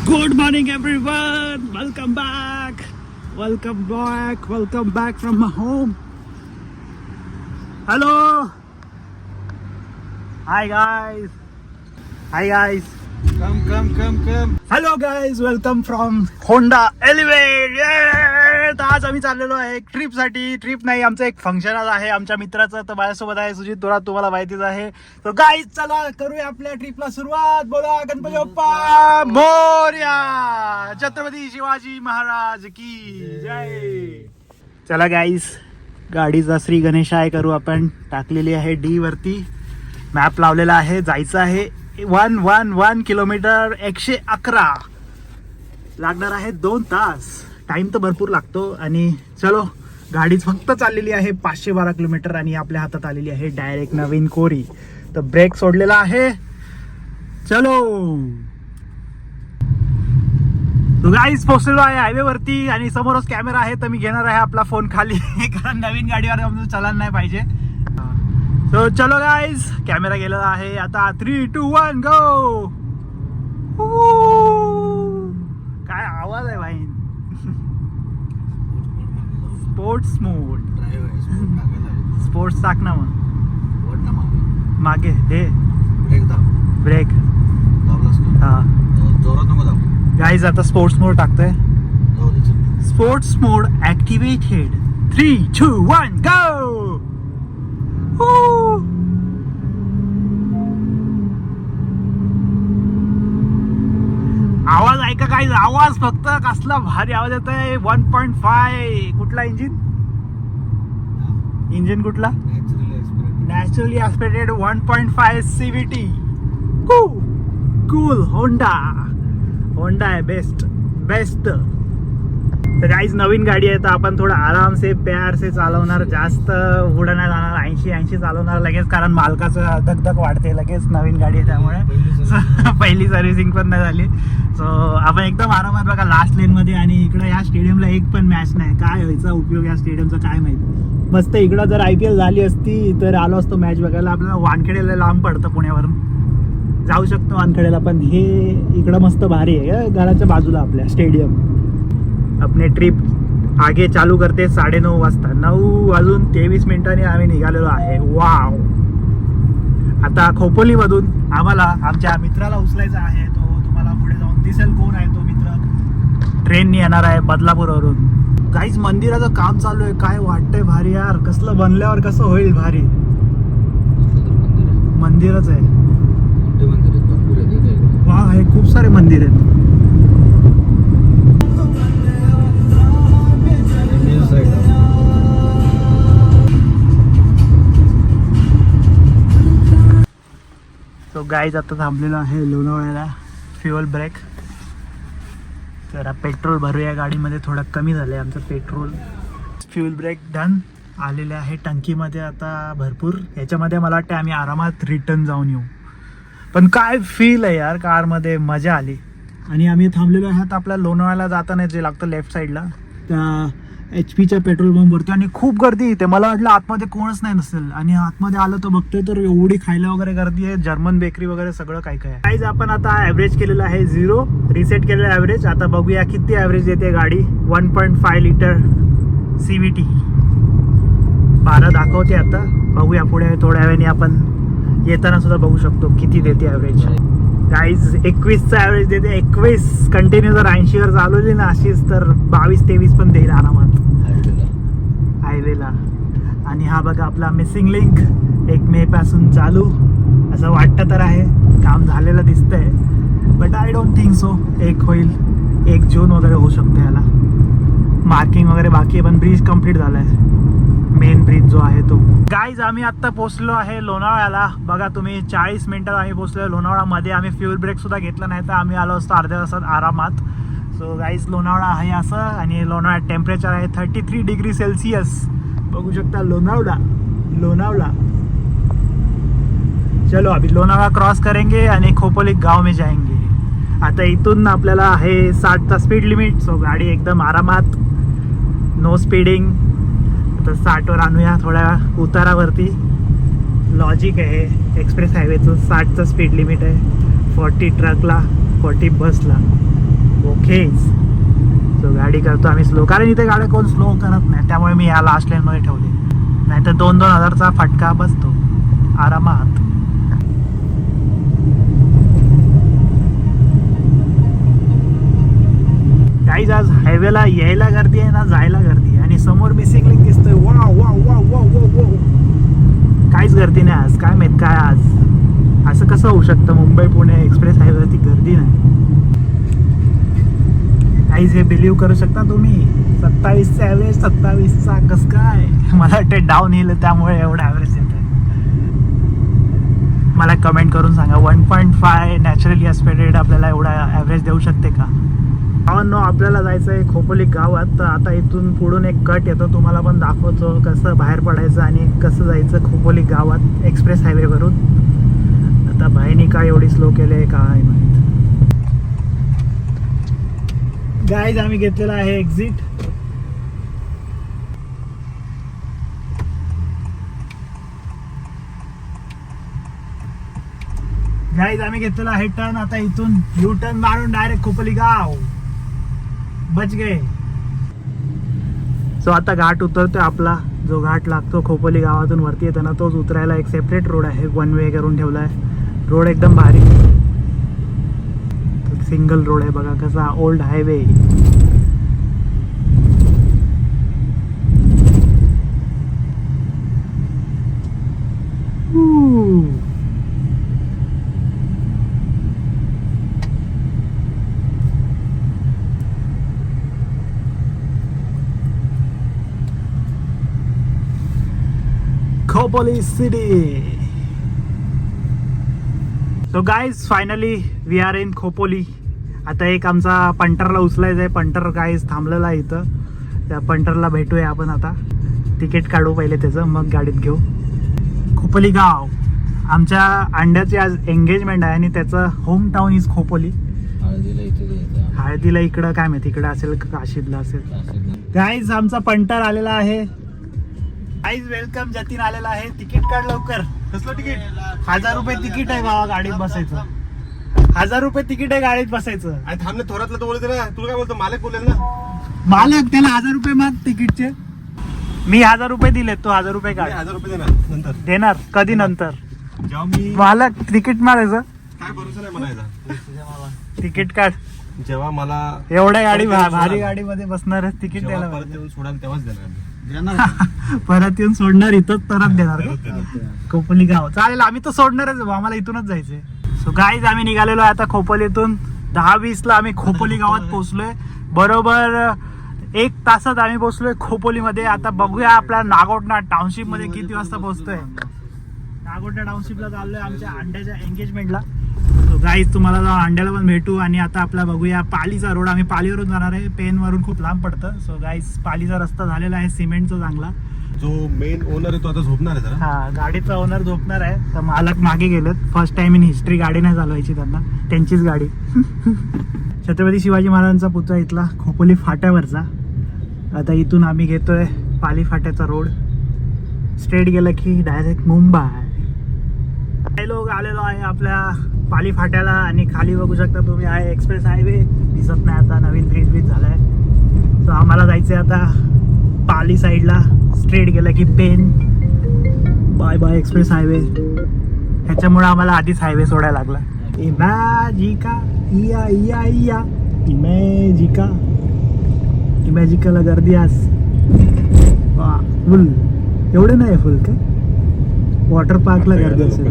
Good morning, everyone. Welcome back. Welcome back. Welcome back from my home. Hello. Hi, guys. Hi, guys. Come. Hello, guys. Welcome from Honda Elevate. Yeah! तर आज आम्ही चाललेलो आहे trip साठी. Trip नाही, आमचं एक फंक्शन आहे आमच्या मित्राचं. तर माझ्यासोबत आहे सुजित दोरा, तुम्हाला माहितीच आहे. तर गाईज चला करूया आपल्या ट्रिपला सुरुवात. बोला गणपती बाप्पा मोरया. छत्रपती शिवाजी महाराज की जय. चला गाईज, गाडीचा श्री गणेशाय करू आपण. टाकलेली आहे डी वरती, मॅप लावलेला आहे. जायचं आहे 111 किलोमीटर, 111. लागणार आहे 2 तास. टाइम तर भरपूर लागतो. आणि चलो, गाडी फक्त चाललेली आहे 512 किलोमीटर आणि आपल्या हातात आलेली आहे डायरेक्ट नवीन कोरी. तर ब्रेक सोडलेला आहे. चलो गाईज, पोहोचलेलो आहे हायवे वरती आणि समोरच कॅमेरा आहे. तर मी घेणार आहे आपला फोन खाली कारण नवीन गाडीवर चलन नाही पाहिजे. So, चलो गाइस, कॅमेरा गेलेला आहे. आता 3, 2, 1 गो. काय आवाज आहे भाई. स्पोर्ट्स मोड. स्पोर्ट्स टाक ना मग. मागे हे ब्रेक. हा गाइस, आता स्पोर्ट्स मोड टाकतोय. स्पोर्ट्स मोड ऍक्टिव्हेटेड. 3, 2, 1 गो. आवाज ऐका काय, आवाज फक्त कसला भारी आवाज येत आहे. 1.5 कुठला इंजिन कुठला? Naturally aspirated 1.5 CVT. Cool. Honda आहे बेस्ट. तर गाईज, नवीन गाडी आहे तर आपण थोडं आराम से प्यार से चालवणार. जास्त पुढे नाही जाणार. 80 चालवणार लगेच, कारण मालकाचं धगधग वाढते लगेच. नवीन गाडी आहे त्यामुळे पहिली सर्व्हिसिंग पण नाही झाली. सो आपण एकदम आरामात बघा लास्ट लेन मध्ये. आणि इकडं या स्टेडियमला एक पण मॅच नाही. काय व्हायचा उपयोग या स्टेडियमचा काय माहिती. मस्त इकडं जर IPL झाली असती तर आलो असतो मॅच बघायला. आपल्याला वानखेडेला लांब पडतं पुण्यावरून. जाऊ शकतो वानखेडेला, पण हे इकडं मस्त भारी आहे घराच्या बाजूला आपल्या स्टेडियम. आपली ट्रिप आगे चालू करते 9:30 वाजता. 9 वाजून 23 मिनिटांनी आम्ही निघालेलो आहे. वाव. आता खोपोलीमधून आम्हाला आमच्या मित्राला उचलायचा आहे. तो तुम्हाला पुढे जाऊन दिसेल कोण आहे तो मित्र. ट्रेननी येणार आहे बदलापूरवरून. काहीच मंदिराचं काम चालू आहे. काय वाटतंय भारी यार. कसलं बनल्यावर कसं होईल भारी. मंदिरच आहे. वा, हे खूप सारे मंदिर आहेत. तो गाईज आता थांबलेला आहे लोणावळ्याला. Fuel break. तर पेट्रोल भरूया गाडीमध्ये. थोडं कमी झालं आहे आमचं पेट्रोल. Fuel break done. आलेले आहे टंकीमध्ये आता भरपूर. याच्यामध्ये मला वाटतं आम्ही आरामात रिटर्न जाऊन येऊ. पण काय फील आहे यार कारमध्ये, मजा आली. आणि आम्ही थांबलेलो आहात आपल्या लोणावळ्याला जाताना जे लागतं लेफ्ट साईडला त्या HP पेट्रोल पंपवरती. आणि खूप गर्दी इथे. मला वाटलं आतमध्ये कोणच नाही नसेल. आणि आतमध्ये आलं तर बघतोय तर एवढी खायला वगैरे गर्दी आहे. जर्मन बेकरी वगैरे सगळं काय आहे. गाईज, आपण आता ॲव्हरेज केलेलं आहे 0. रिसेट केलेलं ॲव्हरेज. आता बघूया किती ॲव्हरेज देते गाडी. 1.5 लिटर CVT 12 दाखवते. आता बघूया पुढे थोड्या वेळाने आपण येताना सुद्धा बघू शकतो किती देते ॲव्हरेज. गाईज 21चा ॲव्हरेज देते. 21 कंटिन्यू जर 80वर चालवली ना अशीच तर 22-23 पण देईल आरामात हायवेला. आणि हा बघा आपला मिसिंग लिंक 1 मे पासून चालू असं वाटतं तर आहे. काम झालेलं दिसतंय, but I don't think so. 1 होईल, 1 जून वगैरे होऊ शकतो याला. मार्किंग वगैरे बाकी आहे, पण ब्रिज कम्प्लीट झाला आहे. मेन ब्रिज जो आहे तो. गाईज, आम्ही आत्ता पोहोचलो आहे लोणावळ्याला. बघा तुम्ही, 40 मिनिटात आम्ही पोहोचलो लोणावळ्यामध्ये. आम्ही फ्युल ब्रेक सुद्धा घेतला नाही तर आम्ही आलो असतो अर्ध्या तासात आरामात. सो गाईज, लोणावळा आहे असं. आणि लोणावळ्यात टेम्परेचर आहे 33 डिग्री सेल्सियस. बघू शकता लोनावला. चलो अभी लोनावला क्रॉस करेंगे आणि खोपोली गाव में जाएंगे. आता इथून आपल्याला आहे 60चा स्पीड लिमिट. सो गाडी एकदम आरामात, नो स्पीडिंग. आता 60वर आणूया थोड्या उतारावरती. लॉजिक आहे एक्सप्रेस हायवेचं. 60चं स्पीड लिमिट आहे. 40 ट्रकला, 40 बसला. ओके. सो गाडी करतो आम्ही स्लो, कारण इथे गाड्या कोण स्लो करत नाही, त्यामुळे मी या लास्ट लाईनमध्ये ठेवले. नाहीतर 2,000-2,000चा फटका बसतो आरामात. काहीच आज हायवेला यायला गर्दी आहे ना जायला गर्दी आहे, आणि समोर मिसिंग लिंक दिसतोय. वा वा वा वा वा वा. काहीच गर्दी नाही आज. काय माहित काय आज असं कसं होऊ शकतं. मुंबई पुणे एक्सप्रेस हायवेवरती गर्दी नाही. काहीच हे बिलीव्ह करू शकता तुम्ही. 27चा ॲव्हरेज 27चा कसं काय. मला वाटतं डाऊन हिल त्यामुळे एवढं ॲव्हरेज येत आहे. मला कमेंट करून सांगा 1.5 नॅचरली ॲस्पेक्टेड आपल्याला एवढा ॲव्हरेज देऊ शकते का. नो आपल्याला जायचं आहे खोपोली गावात. तर आता इथून पुढून एक कट येतो, तुम्हाला पण दाखवतो कसं बाहेर पडायचं आणि कसं जायचं खोपोली गावात एक्सप्रेस हायवेवरून. आता भाईनी काय एवढी स्लो केले आहे काय माहीत. गाईज आम्ही घेतलेला आहे एक्झिट. गाईज आम्ही घेतलेला आहे टर्न. आता इथून यू टर्न मारून डायरेक्ट खोपोली गाव. बच गए. सो आता घाट उतरतोय आपला. जो घाट लागतो खोपोली गावातून वरती येताना तोच उतरायला एक सेपरेट रोड आहे, 1 वे करून ठेवला आहे. रोड एकदम भारी सिंगल रोड आहे बघा कसा, old highway. Khopoli city. So guys finally we are in Khopoli. आता एक आमचा पंटरला उचलायचा आहे. पंटर गाईज थांबलेला आहे इथं. त्या पंटरला भेटूया आपण आता. तिकीट काढू पहिले त्याचं, मग गाडीत घेऊ. खोपोली गाव. आमच्या अंड्याची आज एंगेजमेंट आहे आणि त्याचं होम टाउन इज खोपोली. हळदीला इकडं काय माहिती इकडं असेल का काशीदला असेल. गाईज आमचा पंटर आलेला आहे. Guys welcome. जतीन आलेला आहे. तिकीट काढ लवकर. कसलं तिकीट? 1000 रुपये तिकीट आहे बाबा गाडीत बसायचं. 1000 रुपये तिकीट आहे गाडीत बसायचं. आणि थांब ना, थोरातलं तर बोलते ना. तुला काय बोलतो, मालक बोलेल ना. मालक त्याला 1000 रुपये माग तिकीटचे. मी 1000 रुपये दिले, तो 1000 रुपये काढ. 1000 रुपये देणार नंतर. देणार कधी नंतर. जेव्हा मी मालक तिकीट मारायचं. काय भरोसा नाही म्हणायचा. तिकीट काढ. जेव्हा मला एवढ्या गाडी भारी गाडीमध्ये बसणार तिकीट जेव्हा द्यायला परत येऊन सोडाल तेव्हाच देणार मी. परत येऊन सोडणार इथंच परत देणार खोपोली गाव. चालेल आम्ही तर सोडणारच, आम्हाला इथूनच जायचंय. सो गाईज आम्ही निघालेलो आहे आता खोपोलीतून. 10:20ला आम्ही खोपोली गावात पोहोचलोय. बरोबर 1 तासात आम्ही पोहोचलोय खोपोलीमध्ये. आता बघूया आपल्या नागोठणा टाउनशिप मध्ये किती वाजता पोहोचतोय. नागोठणा टाउनशिपला चाललोय आमच्या अंड्याच्या एंगेजमेंटला. सो गाईज तुम्हाला अंड्याला पण भेटू. आणि आता आपला बघूया पालीचा रोड. आम्ही पालीवरून जाणार आहे. पेनवरून खूप लांब पडतं. सो गाईज पालीचा रस्ता झालेला आहे सिमेंटचा चांगला. जो मेन ओनर आहे तो आता झोपणार आहे जरा. हा गाडीचा ओनर झोपणार आहे. तर मालक मागे गेलेत. फर्स्ट टाइम इन हिस्ट्री गाडी नाही चालवायची त्यांना, त्यांचीच गाडी. छत्रपती शिवाजी महाराजांचा पुतळा इथला खोपोली फाट्यावरचा. आता इथून आम्ही घेतोय पाली फाट्याचा रोड. स्ट्रेट गेलं की डायरेक्ट मुंबई. काही लोक आलेलो आहे आपल्या पाली फाट्याला. आणि खाली बघू शकता तुम्ही आहे एक्सप्रेस हायवे. दिसत नाही आता, नवीन ब्रिज झालाय. सो आम्हाला जायचंय आता पाली साईडला. स्ट्रेट गेलं की pain. Bye bye express highway. ह्याच्यामुळे आम्हाला आधीच हायवे सोडायला लागला. इमॅजिका इया इया इया इमॅजिका. इमॅजिकाला गर्दी आज फुल. एवढे नाही फुल काय. वॉटर पार्कला गर्दी असेल.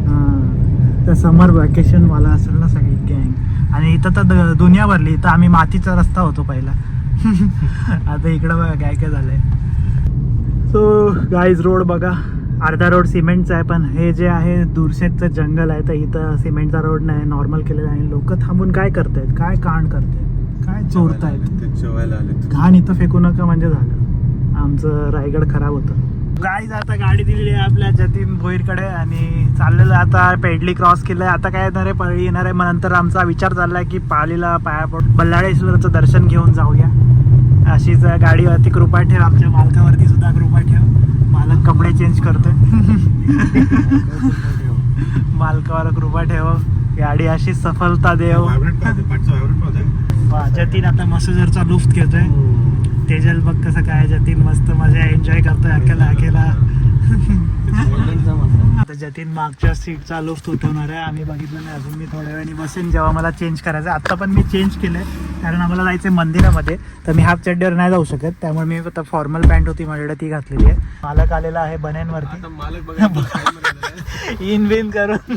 हां तर समर वॅकेशन वाला असेल ना सगळी गँग. आणि इथं तर दुनिया भरली. इथं आम्ही मातीचा रस्ता होतो पहिला. आता इकडं बघा काय काय झालंय. सो गाईज रोड बघा. अर्धा रोड सिमेंटचा आहे, पण हे जे आहे दूरशेतचं जंगल आहे. तर इथं सिमेंटचा रोड नाही, नॉर्मल केलेला आहे. लोक थांबून काय करतायत, काय कांड करतायत, काय चोरतायत. जेवायला आले. घाण इथं फेकू नका म्हणजे झालं. आमचं रायगड खराब होतं. गाईज आता गाडी दिलेली आहे आपल्या जतीन भोईरकडे. आणि चाललेलं आता पेडली क्रॉस केलंय. आता काय येणार आहे, पळी येणार आहे. मग नंतर आमचा विचार चाललाय की पालीला पायापड बल्लाळेश्वरचं दर्शन घेऊन जाऊया. अशीच गाडीवरती कृपा ठेव. आमच्या मालकावरती सुद्धा कृपा ठेव. मालक कपडे चेंज करतोय. मालकावर कृपा ठेव. गाडी अशी सफलता देव. जतीन आता मसूजरचा लुफ्त घेतोय. तेजल बघ कसं काय, जतीन मस्त मजा एन्जॉय करतोय अकेला अकेला. आता जतीन मागच्या सीटचा लुफ्त उठवणार आहे. आम्ही बघितलं नाही अजून. मी थोड्या वेळाने बसेन जेव्हा मला चेंज करायचं. आता पण मी चेंज केलंय कारण आम्हाला जायचं आहे मंदिरामध्ये, तर मी हाफ चड्डीवर नाही जाऊ शकत. त्यामुळे मी आता फॉर्मल पॅन्ट होती माझ्याकडे ती घातलेली आहे. मालक आलेला आहे बन्यांवरती, आता मालक बघा इन बिन करून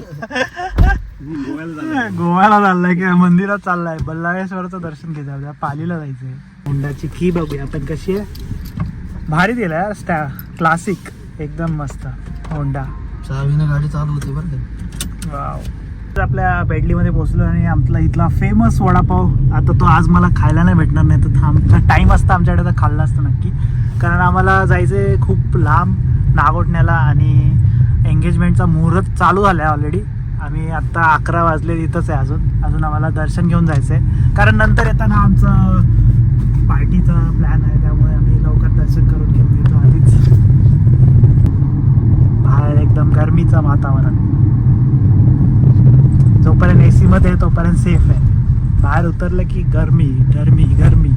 गोव्याला चाललाय किंवा मंदिरात चाललाय. बल्लाळेश्वरचं दर्शन घ्यायचं, पालीला जायचंय. होंडाची की बघूया आपण कशी आहे. भारी दिलाय क्लासिक, एकदम मस्त होंडा. चावीने गाडी चालू होते बरं का. वाव. आपल्या पेडलीमध्ये पोहोचलो आणि आपला इथला फेमस वडापाव. आता तो आज मला खायला नाही भेटणार, नाही तर टाईम असता आमच्याकडे तर खाल्ला असतं नक्की. कारण आम्हाला जायचं खूप लांब नागोठण्याला आणि एंगेजमेंटचा मुहूर्त चालू झाला आहे ऑलरेडी. आम्ही आत्ता 11 वाजले तिथंच आहे. अजून आम्हाला दर्शन घेऊन जायचं आहे कारण नंतर येताना आमचं पार्टीचा प्लॅन आहे. त्यामुळे आम्ही लवकर दर्शन करून घेऊन येतो आधीच. बाहेर एकदम गरमीचं वातावरण. जोपर्यंत AC मध्ये आहे तोपर्यंत सेफ आहे. बाहेर उतरलं की गरमी गरमी गरमी.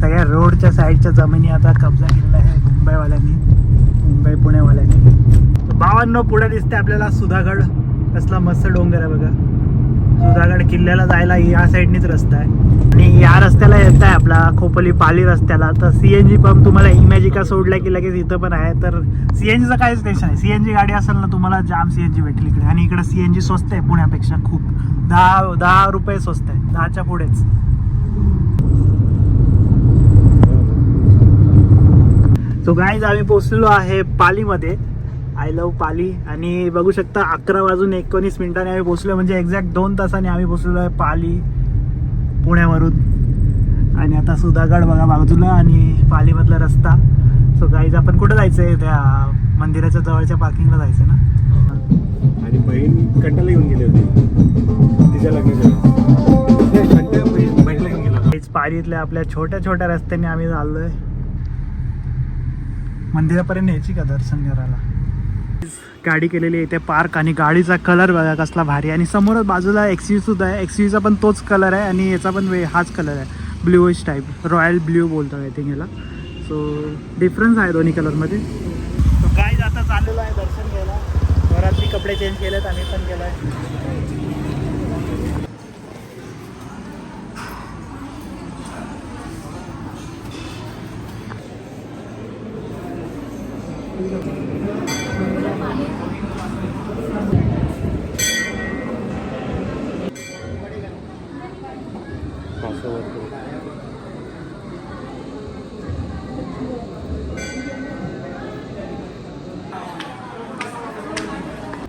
सगळ्या रोडच्या साईडच्या जमिनी आता कब्जा केलेला आहे मुंबईवाल्यांनी, मुंबई पुणेवाल्यांनी. भावांनो पुढे दिसते आपल्याला सुधागड. कसला मस्त डोंगर आहे बघा. सुधागड किल्ल्याला जायला या साईडनीच रस्ता आहे आणि या रस्त्याला येत आहे आपला खोपोली पाली रस्त्याला. तर CNG पंप तुम्हाला इमॅजिका सोडला की लगेच इथं पण आहे. तर CNGचं काहीच टेन्शन आहे. CNG गाडी असेल ना तुम्हाला जाम CNG भेटेल इकडे. आणि इकडे CNG स्वस्त आहे पुण्यापेक्षा खूप. 10 रुपये स्वस्त आहे, 10च्या पुढेच. सो गाईज आम्ही पोहोचलेलो आहे पालीमध्ये. I love Pali. आणि बघू शकता 11:19 आम्ही पोहोचलो, म्हणजे एक्झॅक्ट 2 तासांनी आम्ही पोहोचलेलो आहे पाली पुण्यावरून. आणि आता सुधागड बघा बाजूला आणि पालीमधला रस्ता. सो गाईज आपण कुठं जायचं आहे? त्या मंदिराच्या जवळच्या पार्किंगला जायचं ना. आणि बहीण कंटाला घेऊन गेली होती तिच्या लग्नाच्या बहिणीला घेऊन गेला. पालीतल्या आपल्या छोट्या छोट्या रस्त्याने आम्ही चाललोय मंदिरापर्यंत. यायची का दर्शन करायला? गाडी केलेली आहे इथे पार्क. आणि गाडीचा कलर बघा कसला भारी. आणि समोरच बाजूला XUV सुद्धा आहे. XUVचा पण तोच कलर आहे आणि याचा पण हाच कलर आहे, ब्ल्यूइश टाईप, रॉयल ब्ल्यू बोलतो आय थिंक याला. सो डिफरन्स आहे दोन्ही कलरमध्ये. सो गाईज आता चाललेलो आहे दर्शन घ्यायला. घरातली कपडे चेंज केलेत, आम्ही पण केलं आहे.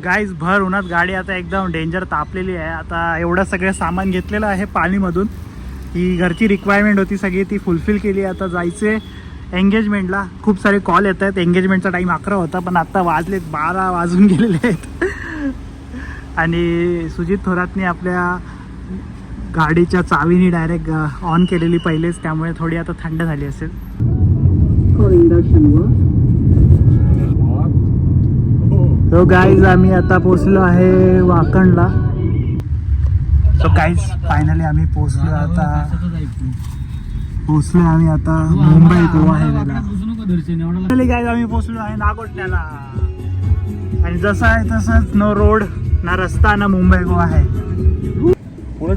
गाईज भर उन्हात गाडी आता एकदम डेंजर तापलेली आहे. आता एवढं सगळं सामान घेतलेलं आहे पालीमधून. ही घरची रिक्वायरमेंट होती सगळी, ती फुलफिल केली. आता जायचे एंगेजमेंटला. खूप सारे कॉल येत आहेत. एंगेजमेंटचा टाईम 11 होता पण आता वाजलेत 12 वाजून गेलेले आहेत. आणि सुजित थोरातने आपल्या गाडीच्या चावीनी डायरेक्ट ऑन केलेली पहिलेच, त्यामुळे थोडी आता थंड झाली असेल. सो गाईज आम्ही आता पोचलो आहे वाकणला. सो गाईज फायनली आम्ही पोचलो आम्ही आता मुंबई गोवा हायवेला. गाईज आम्ही पोचलो आहे नागोठण्याला. आणि जसं आहे तसंच नो रोड ना रस्ता ना मुंबई गोवा आहे.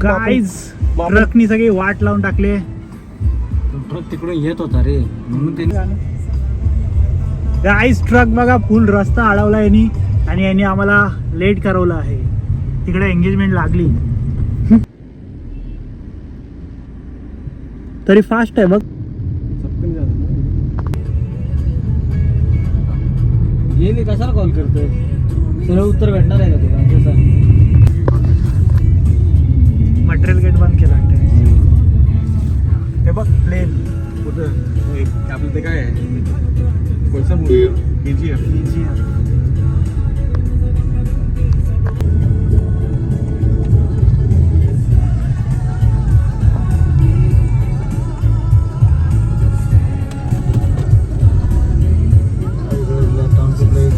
गाईज ट्रकनी सगळी वाट लावून टाकले. ट्रक तिकडून येत होता रे म्हणून ते. गाईज ट्रक बघा फुल रस्ता अडवला यांनी आणि यांनी आम्हाला लेट करवलं आहे. तिकडे एंगेजमेंट लागली तरी फास्ट आहे बघ. ये कशाला कॉल करतोय? सरळ उत्तर भेटणार आहे का तुला? मटेरियल गेट बंद केला हे बघ प्लेन. कुठं आपलं ते काय आहे? कोणता मूवी आहे? KGF.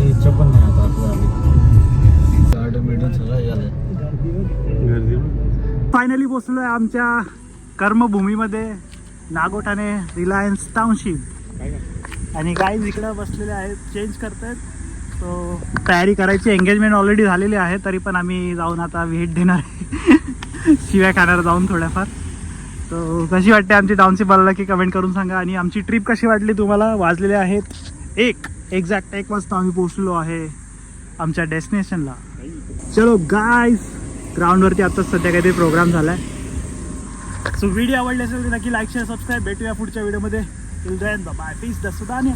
इच्छा पण नाही आता आपल्याला. फायनली पोचलो पोहोचलो आहे आमच्या कर्मभूमीमध्ये, नागोठाणे रिलायन्स टाउनशिप. काय काय आणि गाईज इकडं बसलेले आहेत, चेंज करतायत. तो तयारी करायची, एंगेजमेंट ऑलरेडी झालेली आहे, तरी पण आम्ही जाऊन आता भेट देणार आहे. शिव्या खाणार जाऊन थोड्याफार. तो कशी वाटते आमची टाउनशिप मला की कमेंट करून सांगा. आणि आमची ट्रिप कशी वाटली तुम्हाला. वाजलेले आहेत एक्झॅक्ट 1 वाजता आम्ही पोहोचलो आहे आमच्या डेस्टिनेशनला. चलो गाईज, ग्राउंडवरती आता सध्या काहीतरी प्रोग्राम झाला आहे. सो व्हिडिओ आवडली असेल तर नक्की लाईक शेअर सबस्क्राईब. भेटूया पुढच्या व्हिडिओमध्ये. Till then bye, peace the सुदानिया.